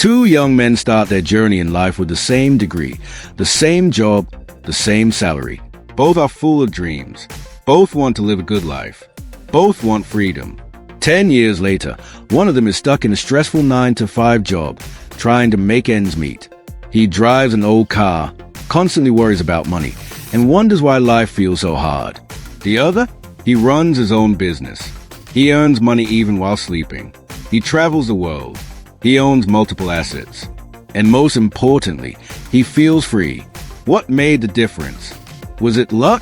Two young men start their journey in life with the same degree, the same job, the same salary. Both are full of dreams. Both want to live a good life. Both want freedom. 10 years later, one of them is stuck in a stressful 9-to-5 job, trying to make ends meet. He drives an old car, constantly worries about money, and wonders why life feels so hard. The other? He runs his own business. He earns money even while sleeping. He travels the world. He owns multiple assets. And most importantly, he feels free. What made the difference? Was it luck?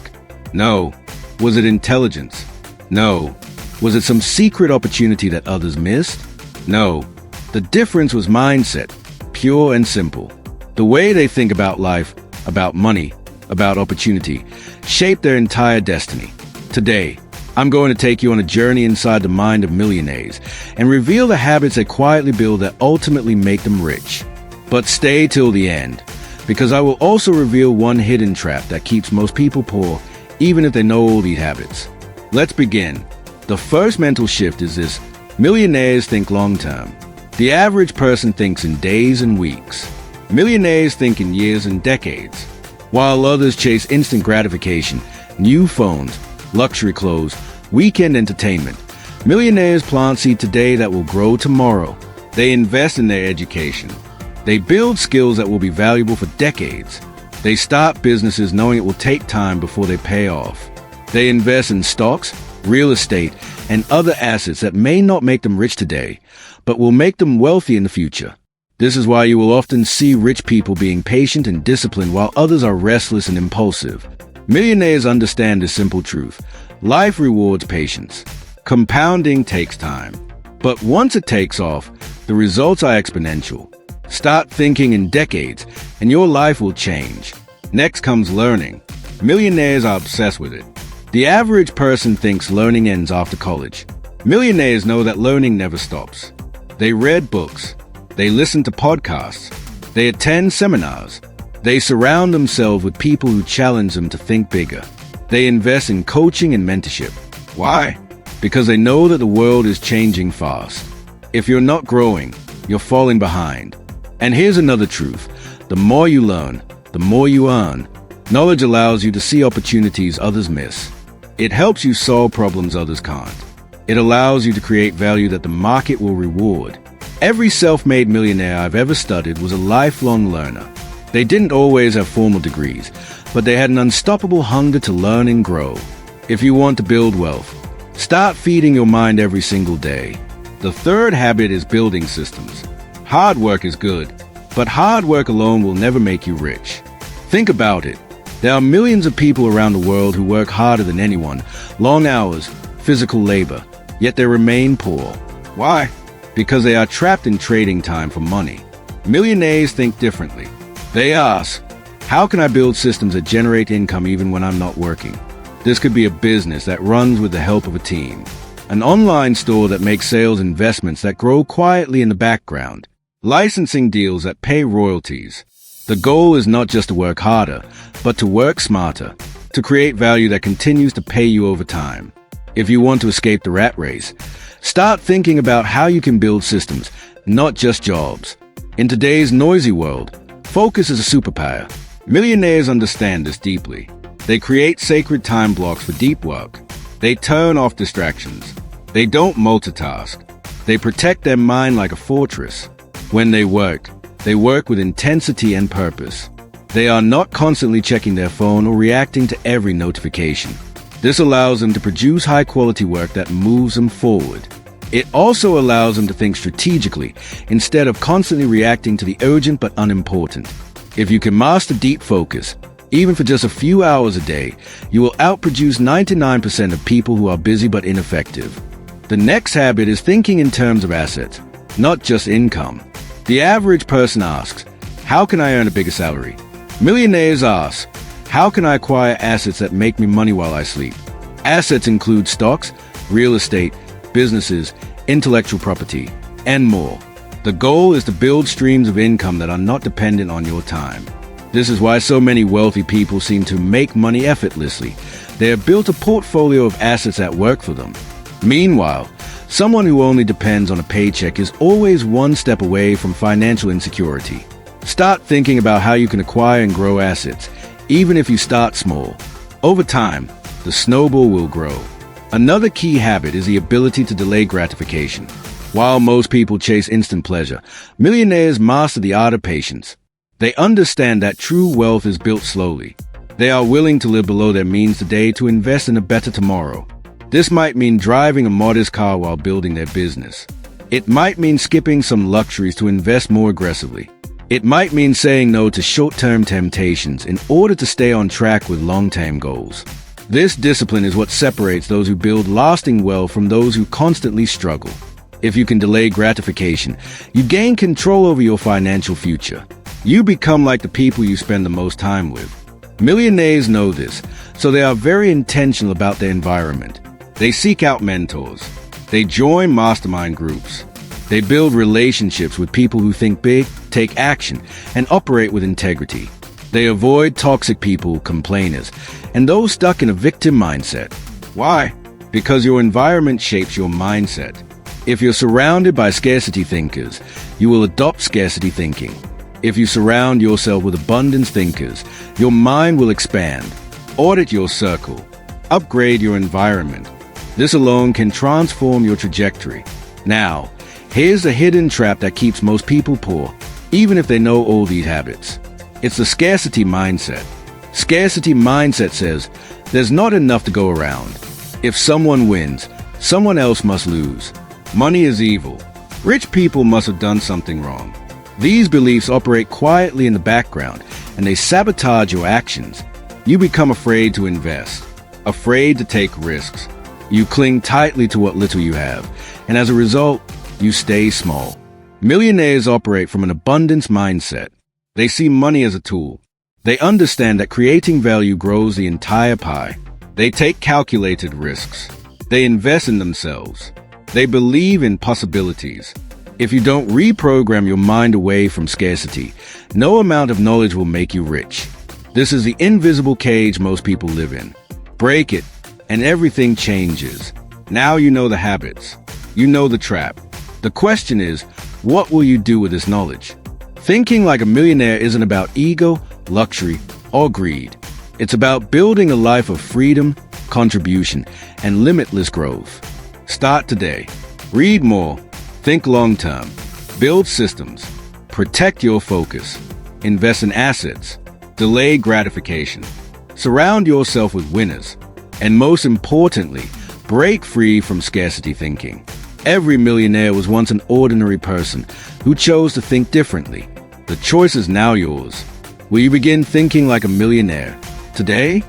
No. Was it intelligence? No. Was it some secret opportunity that others missed? No. The difference was mindset, pure and simple. The way they think about life, about money, about opportunity, shaped their entire destiny. Today, I'm going to take you on a journey inside the mind of millionaires and reveal the habits they quietly build that ultimately make them rich. But stay till the end, because I will also reveal one hidden trap that keeps most people poor, even if they know all these habits. Let's begin. The first mental shift is this: millionaires think long-term. The average person thinks in days and weeks. Millionaires think in years and decades, while others chase instant gratification, new phones, luxury clothes, weekend entertainment. Millionaires plant seed today that will grow tomorrow. They invest in their education. They build skills that will be valuable for decades. They start businesses knowing it will take time before they pay off. They invest in stocks, real estate, and other assets that may not make them rich today, but will make them wealthy in the future. This is why you will often see rich people being patient and disciplined while others are restless and impulsive. Millionaires understand this simple truth. Life rewards patience. Compounding takes time. But once it takes off, the results are exponential. Start thinking in decades, and your life will change. Next comes learning. Millionaires are obsessed with it. The average person thinks learning ends after college. Millionaires know that learning never stops. They read books. They listen to podcasts. They attend seminars. They surround themselves with people who challenge them to think bigger. They invest in coaching and mentorship. Why? Because they know that the world is changing fast. If you're not growing, you're falling behind. And here's another truth. The more you learn, the more you earn. Knowledge allows you to see opportunities others miss. It helps you solve problems others can't. It allows you to create value that the market will reward. Every self-made millionaire I've ever studied was a lifelong learner. They didn't always have formal degrees, but they had an unstoppable hunger to learn and grow. If you want to build wealth, start feeding your mind every single day. The third habit is building systems. Hard work is good, but hard work alone will never make you rich. Think about it. There are millions of people around the world who work harder than anyone, long hours, physical labor, yet they remain poor. Why? Because they are trapped in trading time for money. Millionaires think differently. They ask, how can I build systems that generate income even when I'm not working? This could be a business that runs with the help of a team. An online store that makes sales investments that grow quietly in the background. Licensing deals that pay royalties. The goal is not just to work harder, but to work smarter, to create value that continues to pay you over time. If you want to escape the rat race, start thinking about how you can build systems, not just jobs. In today's noisy world, focus is a superpower. Millionaires understand this deeply. They create sacred time blocks for deep work. They turn off distractions. They don't multitask. They protect their mind like a fortress. When they work with intensity and purpose. They are not constantly checking their phone or reacting to every notification. This allows them to produce high-quality work that moves them forward. It also allows them to think strategically instead of constantly reacting to the urgent but unimportant. If you can master deep focus, even for just a few hours a day, you will outproduce 99% of people who are busy but ineffective. The next habit is thinking in terms of assets, not just income. The average person asks, how can I earn a bigger salary? Millionaires ask, how can I acquire assets that make me money while I sleep? Assets include stocks, real estate, businesses, intellectual property, and more. The goal is to build streams of income that are not dependent on your time. This is why so many wealthy people seem to make money effortlessly. They have built a portfolio of assets that work for them. Meanwhile, Someone who only depends on a paycheck is always one step away from financial insecurity. Start thinking about how you can acquire and grow assets, even if you start small. Over time, the snowball will grow. Another key habit is the ability to delay gratification. While most people chase instant pleasure, millionaires master the art of patience. They understand that true wealth is built slowly. They are willing to live below their means today to invest in a better tomorrow. This might mean driving a modest car while building their business. It might mean skipping some luxuries to invest more aggressively. It might mean saying no to short-term temptations in order to stay on track with long-term goals. This discipline is what separates those who build lasting wealth from those who constantly struggle. If you can delay gratification, you gain control over your financial future. You become like the people you spend the most time with. Millionaires know this, so they are very intentional about their environment. They seek out mentors. They join mastermind groups. They build relationships with people who think big, take action, and operate with integrity. They avoid toxic people, complainers, and those stuck in a victim mindset. Why? Because your environment shapes your mindset. If you're surrounded by scarcity thinkers, you will adopt scarcity thinking. If you surround yourself with abundance thinkers, your mind will expand. Audit your circle. Upgrade your environment. This alone can transform your trajectory. Now, here's a hidden trap that keeps most people poor, even if they know all these habits. It's the scarcity mindset. Scarcity mindset says, there's not enough to go around. If someone wins, someone else must lose. Money is evil. Rich people must have done something wrong. These beliefs operate quietly in the background, and they sabotage your actions. You become afraid to invest, afraid to take risks. You cling tightly to what little you have, and as a result, you stay small. Millionaires operate from an abundance mindset. They see money as a tool. They understand that creating value grows the entire pie. They take calculated risks. They invest in themselves. They believe in possibilities. If you don't reprogram your mind away from scarcity, no amount of knowledge will make you rich. This is the invisible cage most people live in. Break it, and everything changes. Now you know the habits. You know the trap. The question is, what will you do with this knowledge? Thinking like a millionaire isn't about ego, luxury, or greed. It's about building a life of freedom, contribution, and limitless growth. Start today. Read more. Think long-term. Build systems. Protect your focus. Invest in assets. Delay gratification. Surround yourself with winners. And most importantly, break free from scarcity thinking. Every millionaire was once an ordinary person who chose to think differently. The choice is now yours. Will you begin thinking like a millionaire today?